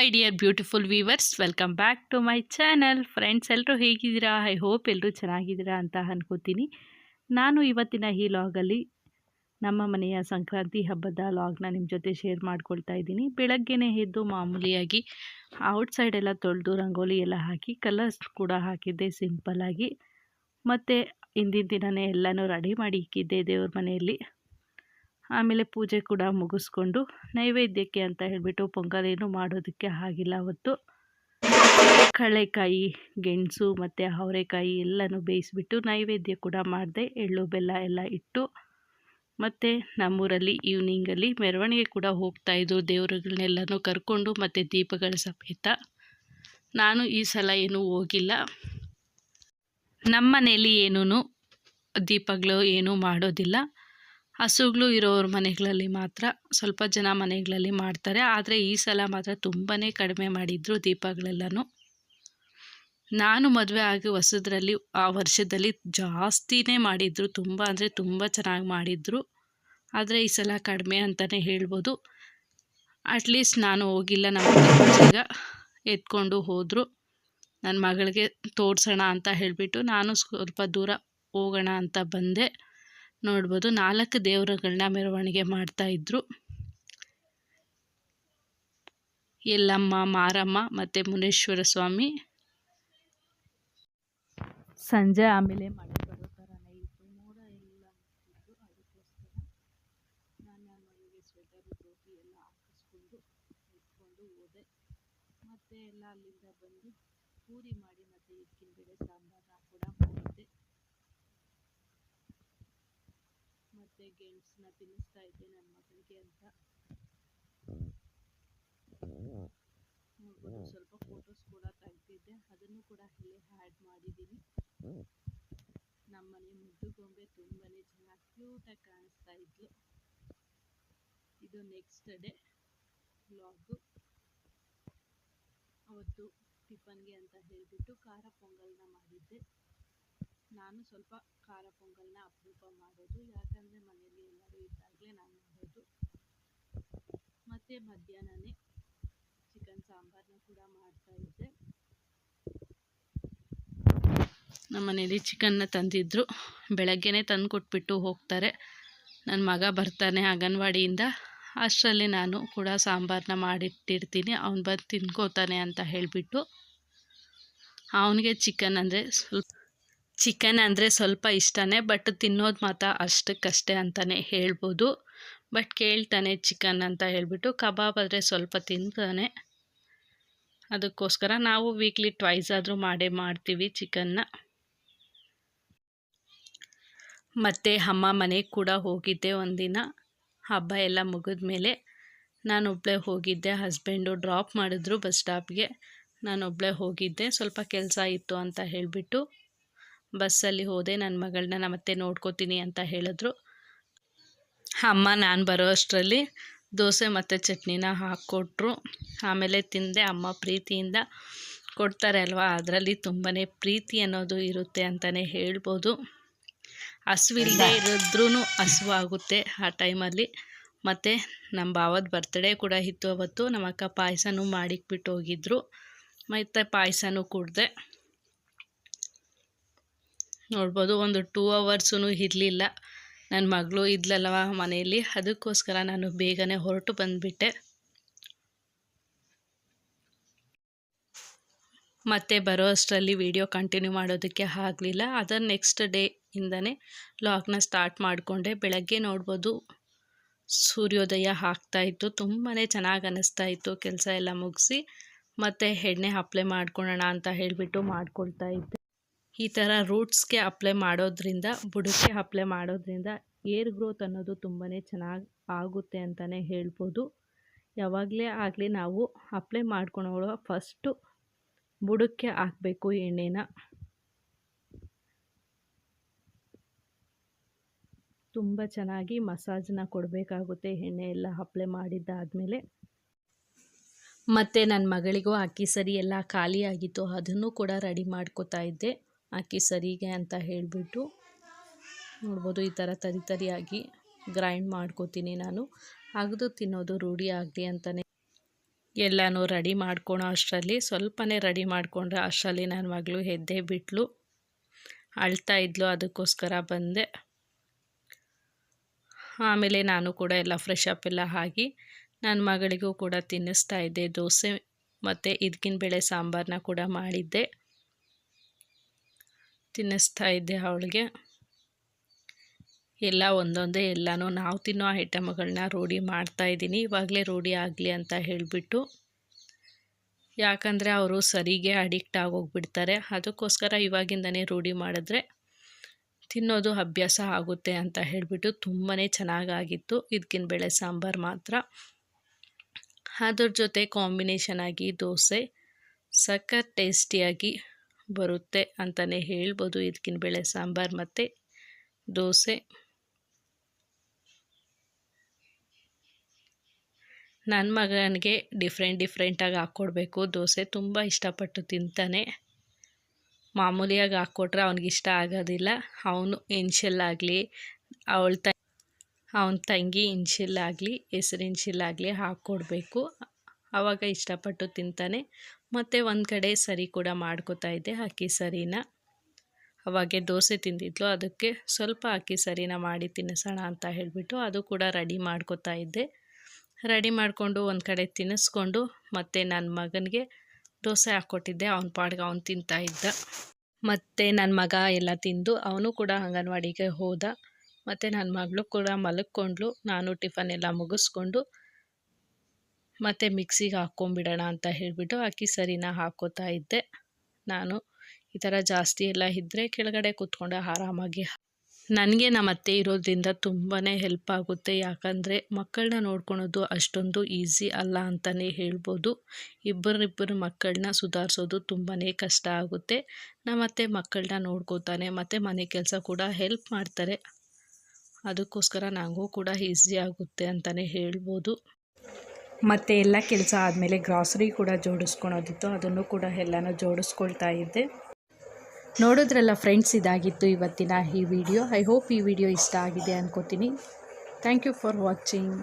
Hi dear beautiful viewers, welcome back to my channel. Friends, ಎಲ್ಲರೂ ಹೇಗಿದ್ದೀರಾ? I hope ಎಲ್ಲರೂ ಚೆನ್ನಾಗಿದ್ದೀರಾ ಅಂತ ಅನ್ಕೋತೀನಿ. ನಾನು ಇವತ್ತಿನ ಈ ಲಾಗಲ್ಲಿ ನಮ್ಮ ಮನೆಯ ಸಂಕ್ರಾಂತಿ ಹಬ್ಬದ ಲಾಗ್ನ ನಿಮ್ಮ ಜೊತೆ ಶೇರ್ ಮಾಡ್ಕೊಳ್ತಾ ಇದ್ದೀನಿ. ಬೆಳಗ್ಗೆನೇ ಎದ್ದು ಮಾಮೂಲಿಯಾಗಿ ಔಟ್ಸೈಡ್ ಎಲ್ಲ ತೊಳೆದು ರಂಗೋಲಿ ಎಲ್ಲ ಹಾಕಿ ಕಲರ್ಸ್ ಕೂಡ ಹಾಕಿದ್ದೆ ಸಿಂಪಲ್ಲಾಗಿ. ಮತ್ತು ಹಿಂದಿನ ದಿನವೇ ಎಲ್ಲನೂ ರೆಡಿ ಮಾಡಿ ಇಕ್ಕಿದ್ದೆ ದೇವ್ರ ಮನೆಯಲ್ಲಿ. ಆಮೇಲೆ ಪೂಜೆ ಕೂಡ ಮುಗಿಸ್ಕೊಂಡು ನೈವೇದ್ಯಕ್ಕೆ ಅಂತ ಹೇಳಿಬಿಟ್ಟು ಪೊಂಗಲೇನು ಮಾಡೋದಕ್ಕೆ ಆಗಿಲ್ಲ. ಅವತ್ತು ಕಡಲೆಕಾಯಿ, ಗೆಣಸು ಮತ್ತು ಅವರೆಕಾಯಿ ಎಲ್ಲನೂ ಬೇಯಿಸ್ಬಿಟ್ಟು ನೈವೇದ್ಯ ಕೂಡ ಮಾಡಿದೆ. ಎಳ್ಳು ಬೆಲ್ಲ ಎಲ್ಲ ಇಟ್ಟು. ಮತ್ತು ನಮ್ಮೂರಲ್ಲಿ ಈವ್ನಿಂಗಲ್ಲಿ ಮೆರವಣಿಗೆ ಕೂಡ ಹೋಗ್ತಾಯಿದ್ರು, ದೇವರುಗಳನ್ನೆಲ್ಲನೂ ಕರ್ಕೊಂಡು ಮತ್ತು ದೀಪಗಳ ಸಮೇತ. ನಾನು ಈ ಸಲ ಏನೂ ಹೋಗಿಲ್ಲ. ನಮ್ಮ ಮನೆಯಲ್ಲಿ ಏನೂ ದೀಪಗಳು ಏನೂ ಮಾಡೋದಿಲ್ಲ. ಹಸುಗಳು ಇರೋರ ಮನೆಗಳಲ್ಲಿ ಮಾತ್ರ ಸ್ವಲ್ಪ ಜನ ಮನೆಗಳಲ್ಲಿ ಮಾಡ್ತಾರೆ. ಆದರೆ ಈ ಸಲ ಮಾತ್ರ ತುಂಬಾ ಕಡಿಮೆ ಮಾಡಿದರು ದೀಪಗಳೆಲ್ಲನೂ. ನಾನು ಮದುವೆ ಆಗಿ ಹೊಸದ್ರಲ್ಲಿ ಆ ವರ್ಷದಲ್ಲಿ ಜಾಸ್ತಿನೇ ಮಾಡಿದರು, ತುಂಬ ಅಂದರೆ ತುಂಬ ಚೆನ್ನಾಗಿ ಮಾಡಿದರು. ಆದರೆ ಈ ಸಲ ಕಡಿಮೆ ಅಂತಲೇ ಹೇಳ್ಬೋದು. ಅಟ್ಲೀಸ್ಟ್ ನಾನು ಹೋಗಿಲ್ಲ, ನಮ್ಮ ಜಾಗ ಎತ್ಕೊಂಡು ಹೋದರು. ನನ್ನ ಮಗಳಿಗೆ ತೋರಿಸೋಣ ಅಂತ ಹೇಳಿಬಿಟ್ಟು ನಾನು ಸ್ವಲ್ಪ ದೂರ ಹೋಗೋಣ ಅಂತ ಬಂದೆ. ನೋಡ್ಬೋದು 4 ದೇವರುಗಳನ್ನ ಮೆರವಣಿಗೆ ಮಾಡ್ತಾಯಿದ್ರು. ಎಲ್ಲಮ್ಮ, ಮಾರಮ್ಮ ಮತ್ತು ಮುನೇಶ್ವರ ಸ್ವಾಮಿ. ಸಂಜೆ ಆಮೇಲೆ ಮಳೆ ಬರೋ ಥರನೇ ಇತ್ತು, ಮೋಡ ಎಲ್ಲ ಇತ್ತು. ಅದಕ್ಕೋಸ್ಕರ ನಾನು ನನ್ನ ಮಗಳಿಗೆ ಸ್ವೆಟರು, ಟೋಪಿ ಎಲ್ಲ ಹಾಕಿಸ್ಕೊಂಡು ಎತ್ಕೊಂಡು ಹೋದೆ. ಮತ್ತು ಎಲ್ಲ ಅಲ್ಲಿಂದ ಬಂದು ಪೂರಿ ಮಾಡಿ ಮತ್ತು ಹಿಟ್ಟಿನ ಬೇಳೆ ಸಾಂಬಾರನ್ನ ಕೂಡ ಮಾಡಿದ್ದೆ. ಮತ್ತು ಗೆಣಸನ್ನ ತಿನ್ನಿಸ್ತಾ ಇದ್ದೆ ನನ್ನ ಮಗಳಿಗೆ ಅಂತ. ನೋಡ್ಬೋದು, ಸ್ವಲ್ಪ ಫೋಟೋಸ್ ಕೂಡ ತೆಗ್ದಿದ್ದೆ, ಅದನ್ನು ಕೂಡ ಇಲ್ಲೇ ಆ್ಯಡ್ ಮಾಡಿದ್ದೀನಿ. ನಮ್ಮನೆ ಮುದ್ದು ಗೊಂಬೆ ತುಂಬಾ ಚೆನ್ನಾಗಿ ಕ್ಯೂಟಾಗಿ ಕಾಣಿಸ್ತಾ ಇದ್ಲು. ಇದು ನೆಕ್ಸ್ಟ್ ಡೇ ವ್ಲಾಗು. ಅವತ್ತು ಟಿಫನ್ಗೆ ಅಂತ ಹೇಳಿಬಿಟ್ಟು ಖಾರ ಪೊಂಗಲ್ನ ಮಾಡಿದ್ದೆ. ನಾನು ಸ್ವಲ್ಪ ಖಾರ ಪೊಂಗಲ್ನ ಅಪರೂಪ ಮಾಡೋದು, ಯಾಕಂದರೆ ಮನೆಯಲ್ಲಿ ಎಲ್ಲರೂ ಇದ್ದಾಗಲೇ ನಾನು ಮಾಡೋದು. ಮತ್ತು ಮಧ್ಯಾಹ್ನನೇ ಚಿಕನ್ ಸಾಂಬಾರನ್ನ ಕೂಡ ಮಾಡ್ತಾಯಿದ್ದೆ. ನಮ್ಮ ಮನೇಲಿ ಚಿಕನ್ನ ತಂದಿದ್ದರು, ಬೆಳಗ್ಗೆನೇ ತಂದು ಕೊಟ್ಬಿಟ್ಟು ಹೋಗ್ತಾರೆ. ನನ್ನ ಮಗ ಬರ್ತಾನೆ ಅಂಗನವಾಡಿಯಿಂದ, ಅಷ್ಟರಲ್ಲಿ ನಾನು ಕೂಡ ಸಾಂಬಾರನ್ನ ಮಾಡಿಟ್ಟಿರ್ತೀನಿ, ಅವನು ಬಂದು ತಿನ್ಕೋತಾನೆ ಅಂತ ಹೇಳಿಬಿಟ್ಟು. ಅವನಿಗೆ ಚಿಕನ್ ಅಂದರೆ ಸ್ವಲ್ಪ ಇಷ್ಟನೇ, ಬಟ್ ತಿನ್ನೋದು ಮಾತ್ರ ಅಷ್ಟಕ್ಕಷ್ಟೇ ಅಂತಲೇ ಹೇಳ್ಬೋದು. ಬಟ್ ಕೇಳ್ತಾನೆ ಚಿಕನ್ ಅಂತ ಹೇಳಿಬಿಟ್ಟು. ಕಬಾಬ್ ಆದರೆ ಸ್ವಲ್ಪ ತಿಂತಾನೆ. ಅದಕ್ಕೋಸ್ಕರ ನಾವು ವೀಕ್ಲಿ ಟ್ವೈಸ್ ಆದರೂ ಮಾಡ್ತೀವಿ ಚಿಕನ್ನ. ಮತ್ತು ಅಮ್ಮ ಮನೆಗೆ ಕೂಡ ಹೋಗಿದ್ದೆ ಒಂದಿನ. ಹಬ್ಬ ಎಲ್ಲ ಮುಗಿದ ಮೇಲೆ ನಾನೊಬ್ಬಳೇ ಹೋಗಿದ್ದೆ. ಹಸ್ಬೆಂಡು ಡ್ರಾಪ್ ಮಾಡಿದ್ರು ಬಸ್ ಸ್ಟಾಪ್ಗೆ, ನಾನೊಬ್ಬಳೇ ಹೋಗಿದ್ದೆ. ಸ್ವಲ್ಪ ಕೆಲಸ ಇತ್ತು ಅಂತ ಹೇಳಿಬಿಟ್ಟು ಬಸ್ಸಲ್ಲಿ ಹೋದೆ. ನನ್ನ ಮಗಳನ್ನ ಮತ್ತೆ ನೋಡ್ಕೋತೀನಿ ಅಂತ ಹೇಳಿದ್ರು. ಅಮ್ಮ ನಾನು ಬರೋ ಅಷ್ಟರಲ್ಲಿ ದೋಸೆ ಮತ್ತು ಚಟ್ನಿನ ಹಾಕ್ಕೊಟ್ರು. ಆಮೇಲೆ ತಿಂದೆ. ಅಮ್ಮ ಪ್ರೀತಿಯಿಂದ ಕೊಡ್ತಾರೆ ಅಲ್ವಾ, ಅದರಲ್ಲಿ ತುಂಬಾ ಪ್ರೀತಿ ಅನ್ನೋದು ಇರುತ್ತೆ ಅಂತಲೇ ಹೇಳ್ಬೋದು. ಹಸುವಿಲ್ಲದೆ ಇರಿದ್ರೂ ಹಸುವು ಆಗುತ್ತೆ ಆ ಟೈಮಲ್ಲಿ. ಮತ್ತು ನಮ್ಮ ಭಾವದ ಬರ್ತ್ಡೇ ಕೂಡ ಇತ್ತು ಅವತ್ತು. ನಮ್ಮ ಅಕ್ಕ ಪಾಯಸನೂ ಮಾಡಿಕ್ಬಿಟ್ಟು ಹೋಗಿದ್ರು, ಮತ್ತು ಪಾಯಸನೂ ಕುಡಿದೆ. ನೋಡ್ಬೋದು, ಒಂದು 2 hours ಇರಲಿಲ್ಲ. ನನ್ನ ಮಗಳು ಇದ್ಲಲ್ವ ಮನೆಯಲ್ಲಿ, ಅದಕ್ಕೋಸ್ಕರ ನಾನು ಬೇಗನೆ ಹೊರಟು ಬಂದುಬಿಟ್ಟೆ. ಮತ್ತು ಬರೋ ಅಷ್ಟರಲ್ಲಿ ವಿಡಿಯೋ ಕಂಟಿನ್ಯೂ ಮಾಡೋದಕ್ಕೆ ಆಗಲಿಲ್ಲ. ಅದರ ನೆಕ್ಸ್ಟ್ ಡೇ ಇಂದನೇ ಲಾಗ್ನ ಸ್ಟಾರ್ಟ್ ಮಾಡಿಕೊಂಡೆ. ಬೆಳಗ್ಗೆ ನೋಡ್ಬೋದು ಸೂರ್ಯೋದಯ ಆಗ್ತಾಯಿತ್ತು, ತುಂಬಾ ಚೆನ್ನಾಗಿ ಅನ್ನಿಸ್ತಾ ಇತ್ತು. ಕೆಲಸ ಎಲ್ಲ ಮುಗಿಸಿ ಮತ್ತು ಎಣ್ಣೆ ಅಪ್ಲೈ ಮಾಡ್ಕೊಳ್ಳೋಣ ಅಂತ ಹೇಳಿಬಿಟ್ಟು ಮಾಡ್ಕೊಳ್ತಾ ಇದ್ದೆ. ಈ ಥರ ರೂಟ್ಸ್ಗೆ ಅಪ್ಲೈ ಮಾಡೋದ್ರಿಂದ, ಬುಡಕ್ಕೆ ಅಪ್ಲೈ ಮಾಡೋದ್ರಿಂದ ಏರ್ ಗ್ರೋತ್ ಅನ್ನೋದು ತುಂಬಾ ಚೆನ್ನಾಗಿ ಆಗುತ್ತೆ ಅಂತಲೇ ಹೇಳ್ಬೋದು. ಯಾವಾಗಲೇ ಆಗಲಿ ನಾವು ಅಪ್ಲೈ ಮಾಡ್ಕೊಳ್ಳೋ ಫಸ್ಟು ಬುಡಕ್ಕೆ ಹಾಕಬೇಕು ಎಣ್ಣೆನ. ತುಂಬ ಚೆನ್ನಾಗಿ ಮಸಾಜನ್ನ ಕೊಡಬೇಕಾಗುತ್ತೆ ಎಣ್ಣೆ ಎಲ್ಲ ಅಪ್ಲೈ ಮಾಡಿದ್ದಾದಮೇಲೆ. ಮತ್ತು ನನ್ನ ಮಗಳಿಗೂ ಅಕ್ಕಿ ಸರಿ ಎಲ್ಲ ಖಾಲಿಯಾಗಿತ್ತು, ಅದನ್ನು ಕೂಡ ರೆಡಿ ಮಾಡ್ಕೋತಾ ಇದ್ದೆ ಅಕ್ಕಿ ಸರಿಗೆ ಅಂತ ಹೇಳಿಬಿಟ್ಟು. ನೋಡ್ಬೋದು, ಈ ಥರ ತರಿಯಾಗಿ ಗ್ರೈಂಡ್ ಮಾಡ್ಕೋತೀನಿ ನಾನು. ಅಗದು ತಿನ್ನೋದು ರೂಢಿ ಆಗಲಿ ಅಂತಲೇ ಎಲ್ಲನೂ ರೆಡಿ ಮಾಡ್ಕೊಳೋ ಅಷ್ಟರಲ್ಲಿ ಸ್ವಲ್ಪನೇ ರೆಡಿ ಮಾಡಿಕೊಂಡ್ರೆ ಅಷ್ಟರಲ್ಲಿ ನನ್ನ ಮಗಳು ಎದ್ದೇ ಬಿಟ್ಲು. ಅಳ್ತಾ ಇದ್ಲು, ಅದಕ್ಕೋಸ್ಕರ ಬಂದೆ. ಆಮೇಲೆ ನಾನು ಕೂಡ ಎಲ್ಲ ಫ್ರೆಶ್ ಅಪ್ ಎಲ್ಲ ಆಗಿ ನನ್ನ ಮಗಳಿಗೂ ಕೂಡ ತಿನ್ನಿಸ್ತಾ ಇದ್ದೆ. ದೋಸೆ ಮತ್ತು ಬೇಳೆ ಸಾಂಬಾರನ್ನ ಕೂಡ ಮಾಡಿದ್ದೆ, ತಿನ್ನಿಸ್ತಾ ಇದ್ದೆ ಅವಳಿಗೆ. ಎಲ್ಲ ಒಂದೊಂದೇ ಎಲ್ಲನೂ ನಾವು ತಿನ್ನೋ ಐಟಮ್ಗಳನ್ನ ರೂಢಿ ಮಾಡ್ತಾಯಿದ್ದೀನಿ, ಇವಾಗಲೇ ರೂಢಿ ಆಗಲಿ ಅಂತ ಹೇಳಿಬಿಟ್ಟು. ಯಾಕಂದರೆ ಅವರು ಸರಿಗೆ ಅಡಿಕ್ಟ್ ಆಗೋಗ್ಬಿಡ್ತಾರೆ. ಅದಕ್ಕೋಸ್ಕರ ಇವಾಗಿಂದನೇ ರೂಢಿ ಮಾಡಿದ್ರೆ ತಿನ್ನೋದು ಅಭ್ಯಾಸ ಆಗುತ್ತೆ ಅಂತ ಹೇಳಿಬಿಟ್ಟು ತುಂಬಾ ಚೆನ್ನಾಗಾಗಿತ್ತು ಬೇಳೆ ಸಾಂಬಾರು ಮಾತ್ರ. ಅದ್ರ ಜೊತೆ ಕಾಂಬಿನೇಷನ್ ಆಗಿ ದೋಸೆ ಸಖತ್ ಟೇಸ್ಟಿಯಾಗಿ ಬರುತ್ತೆ ಅಂತಲೇ ಹೇಳ್ಬೋದು. ಬೇಳೆ ಸಾಂಬಾರು ಮತ್ತು ದೋಸೆ. ನನ್ನ ಮಗನಿಗೆ ಡಿಫ್ರೆಂಟಾಗಿ ಹಾಕ್ಕೊಡ್ಬೇಕು. ದೋಸೆ ತುಂಬ ಇಷ್ಟಪಟ್ಟು ತಿಂತಾನೆ. ಮಾಮೂಲಿಯಾಗಿ ಹಾಕ್ಕೊಟ್ರೆ ಅವನಿಗಿಷ್ಟ ಆಗೋದಿಲ್ಲ. ಅವನು ಇನ್ಶಿಯಲ್ಲಾಗಲಿ ಅವನ ತಂಗಿ ಇನ್ಶಿಯಲ್ಲಾಗಲಿ ಹೆಸರಿನ್ಶಿಯಲ್ಲಾಗಲಿ ಹಾಕ್ಕೊಡ್ಬೇಕು, ಆವಾಗ ಇಷ್ಟಪಟ್ಟು ತಿಂತಾನೆ. ಮತ್ತು ಒಂದು ಕಡೆ ಸರಿ ಕೂಡ ಮಾಡ್ಕೋತಾ ಇದ್ದೆ, ಅಕ್ಕಿ ಸರಿನ. ಅವಾಗೆ ದೋಸೆ ತಿಂದಿದ್ಲು, ಅದಕ್ಕೆ ಸ್ವಲ್ಪ ಅಕ್ಕಿ ಸರಿನ ಮಾಡಿ ತಿನ್ನಿಸೋಣ ಅಂತ ಹೇಳಿಬಿಟ್ಟು ಅದು ಕೂಡ ರೆಡಿ ಮಾಡ್ಕೋತಾ ಇದ್ದೆ. ರೆಡಿ ಮಾಡಿಕೊಂಡು ಒಂದು ಕಡೆ ತಿನ್ನಿಸ್ಕೊಂಡು ಮತ್ತು ನನ್ನ ಮಗನಿಗೆ ದೋಸೆ ಹಾಕ್ಕೊಟ್ಟಿದ್ದೆ. ಅವನ ಪಾಡ್ಗೆ ಅವನು ತಿಂತಾಯಿದ್ದ. ಮತ್ತು ನನ್ನ ಮಗ ಎಲ್ಲ ತಿಂದು ಅವನು ಕೂಡ ಅಂಗನವಾಡಿಗೆ ಹೋದ. ಮತ್ತು ನನ್ನ ಮಗಳು ಕೂಡ ಮಲಕ್ಕೊಂಡ್ಳು. ನಾನು ಟಿಫನ್ ಎಲ್ಲ ಮುಗಿಸ್ಕೊಂಡು ಮತ್ತು ಮಿಕ್ಸಿಗೆ ಹಾಕ್ಕೊಂಬಿಡೋಣ ಅಂತ ಹೇಳಿಬಿಟ್ಟು ಅಕ್ಕಿ ಸರಿನ ಹಾಕ್ಕೋತಾ ಇದ್ದೆ. ನಾನು ಈ ಥರ ಜಾಸ್ತಿ ಎಲ್ಲ ಇದ್ದರೆ ಕೆಳಗಡೆ ಕೂತ್ಕೊಂಡು ಆರಾಮಾಗಿ. ನನಗೆ ನಮ್ಮ ಅತ್ತೆ ಇರೋದ್ರಿಂದ ತುಂಬಾ ಹೆಲ್ಪ್ ಆಗುತ್ತೆ. ಯಾಕಂದರೆ ಮಕ್ಕಳನ್ನ ನೋಡ್ಕೊಳೋದು ಅಷ್ಟೊಂದು ಈಸಿ ಅಲ್ಲ ಅಂತಲೇ ಹೇಳ್ಬೋದು. ಇಬ್ಬರಿಬ್ಬರು ಮಕ್ಕಳನ್ನ ಸುಧಾರಿಸೋದು ತುಂಬಾ ಕಷ್ಟ ಆಗುತ್ತೆ. ನಮ್ಮ ಅತ್ತೆ ಮಕ್ಕಳನ್ನ ನೋಡ್ಕೋತಾನೆ ಮತ್ತು ಮನೆ ಕೆಲಸ ಕೂಡ ಹೆಲ್ಪ್ ಮಾಡ್ತಾರೆ. ಅದಕ್ಕೋಸ್ಕರ ನನಗೂ ಕೂಡ ಈಸಿ ಆಗುತ್ತೆ ಅಂತಲೇ ಹೇಳ್ಬೋದು. ಮತ್ತು ಎಲ್ಲ ಕೆಲಸ ಆದಮೇಲೆ ಗ್ರಾಸರಿ ಕೂಡ ಜೋಡಿಸ್ಕೊಳೋದಿತ್ತು, ಅದನ್ನು ಕೂಡ ಎಲ್ಲನೂ ಜೋಡಿಸ್ಕೊಳ್ತಾ ಇದ್ದೆ. ನೋಡಿದ್ರಲ್ಲ ಫ್ರೆಂಡ್ಸ್, ಇದಾಗಿತ್ತು ಇವತ್ತಿನ ಈ ವಿಡಿಯೋ. ಐ ಹೋಪ್ ಈ ವಿಡಿಯೋ ಇಷ್ಟ ಆಗಿದೆ ಅನ್ಕೋತೀನಿ. Thank you for watching.